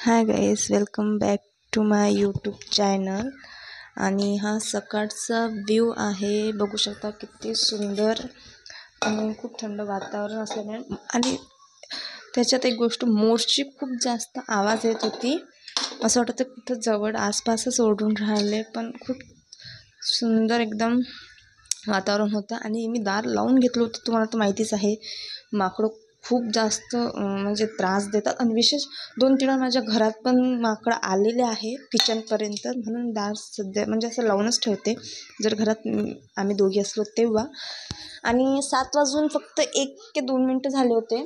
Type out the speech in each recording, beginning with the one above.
High guys, welcome back to my YouTube channel. आणि हा सकाळचा व्ह्यू आहे, बघू शकता किती सुंदर आणि खूप थंड वातावरण असल्याने. आणि त्याच्यात एक गोष्ट, मोरची खूप जास्त आवाज येत होती, असं वाटतं कुठं जवळ आसपासच ओढून राहिले. पण खूप सुंदर एकदम वातावरण होतं. आणि मी दार लावून घेतलं होतं, तुम्हाला तर माहितीच आहे, माकडं खूप जास्त म्हणजे त्रास देतात. आणि विशेष 2-3 वेळा माझ्या घरात पण माकडं आलेले आहे किचनपर्यंत, म्हणून दार सध्या म्हणजे असं लावूनच ठेवते जर घरात आम्ही दोघी असलो तेव्हा. आणि 7 वाजून फक्त 1 ते 2 मिनटं झाले होते.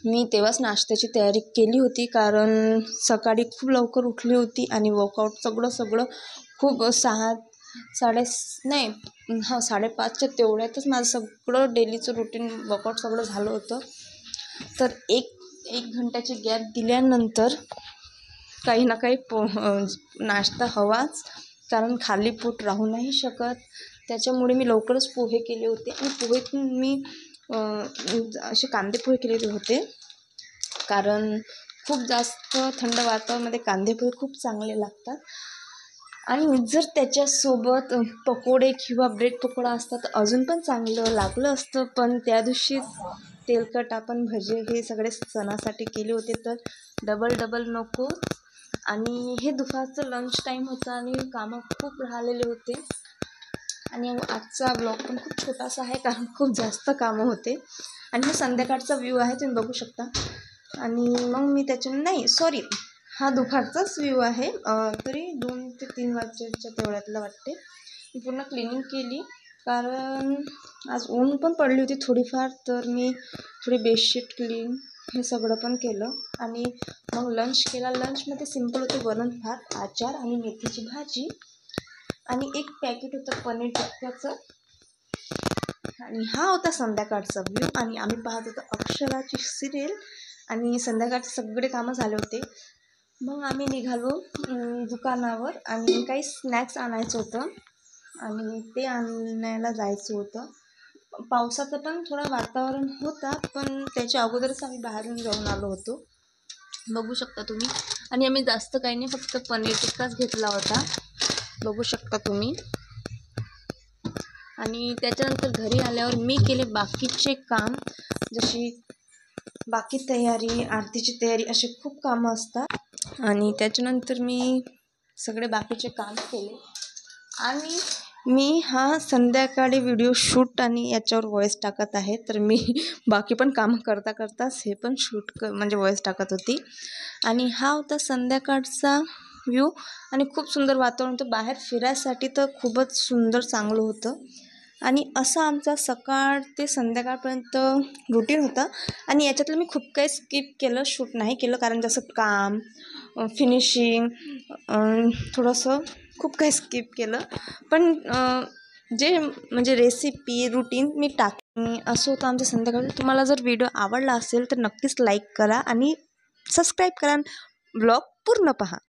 मी तेव्हाच नाश्त्याची तयारी केली होती, कारण सकाळी खूप लवकर उठली होती आणि वर्कआउट सगळं खूप 5:30च्या तेवढ्यातच माझं सगळं डेलीचं रुटीन वर्कआउट सगळं झालं होतं. तर एक घंट्याची गॅप दिल्यानंतर काही ना काही नाश्ता हवाच, कारण खाली पोट राहू नाही शकत. त्याच्यामुळे मी लवकरच पोहे केले होते. आणि पोहेतून मी असे कांदे पोहे केलेले होते, कारण खूप जास्त थंड वातावरणामध्ये कांदे पोहे खूप चांगले लागतात. आणि जर त्याच्यासोबत पकोडे किंवा ब्रेड पकोडा असता तर अजून पण चांगलं लागलं असतं. पण त्या दिवशी तेलकट आपण भजे हे सगळे सणासाठी केले होते, तर डबल नको. आणि हे दुपारचं लंच टाईम होता आणि कामं खूप राहिलेले होते. आणि आजचा ब्लॉग पण खूप छोटासा आहे, कारण खूप जास्त कामं होते. आणि हा संध्याकाळचा व्ह्यू आहे, तुम्ही बघू शकता. आणि मग मी हा दुपारचाच व्ह्यू आहे, तरी 2 ते 3 वाजेच्या तेवढ्यातला वाटते. मी पूर्ण क्लिनिंग केली, कारण आज ऊन पण पडली होती थोडीफार, तर मी थोडी बेडशीट क्लीन हे सगळं पण केलं. आणि मग लंच केला. लंचमध्ये सिंपल होते, वरण भात, आचार आणि मेथीची भाजी, आणि एक पॅकेट होतं पनीर टिक्क्याचं. आणि हा होता संध्याकाळचा व्ह्यू. आणि आम्ही पाहत होतो अक्षराची सिरियल. आणि संध्याकाळचे सगळे कामं झाले होते. मग आम्ही निघालो दुकानावर, आणि काही स्नॅक्स आणायचं होतं आणि ते आणायला जायचं होतं. पावसाचं पण थोडं वातावरण होता, पण त्याच्या अगोदरच आम्ही बाहेरून जाऊन आलो होतो, बघू शकता तुम्ही. आणि आम्ही जास्त काही नाही, फक्त पनीर टिक्काच घेतला होता, बघू शकता तुम्ही. आणि त्याच्यानंतर घरी आल्यावर मी केले बाकीचे काम, जशी बाकी तयारी, आरतीची तयारी, असे खूप कामं असतात. आणि त्याच्यानंतर मी सगळे बाकीचे काम केले. आणि मी हा संध्याकाळी व्हिडिओ शूट आणि याच्यावर वॉइस टाकत आहे, तर मी बाकी पण कामं करताच हे पण म्हणजे वॉइस टाकत होती. आणि हा होता संध्याकाळचा व्ह्यू. आणि खूप सुंदर वातावरण होतं बाहेर फिरायसाठी, तर खूपच सुंदर चांगलं होतं. आणि असा आमचा सकाळ ते संध्याकाळपर्यंत रुटीन होतं. आणि याच्यातलं मी खूप काही स्किप केलं, शूट नाही केलं, कारण जसं काम, फिनिशिंग, थोडंसं खूप काही स्किप केलं. पण जे म्हणजे रेसिपी रुटीन मी असं होतं आमचं संध्याकाळी. तुम्हाला जर व्हिडिओ आवडला असेल तर नक्कीच लाईक करा आणि सबस्क्राईब करा, ब्लॉग पूर्ण पहा.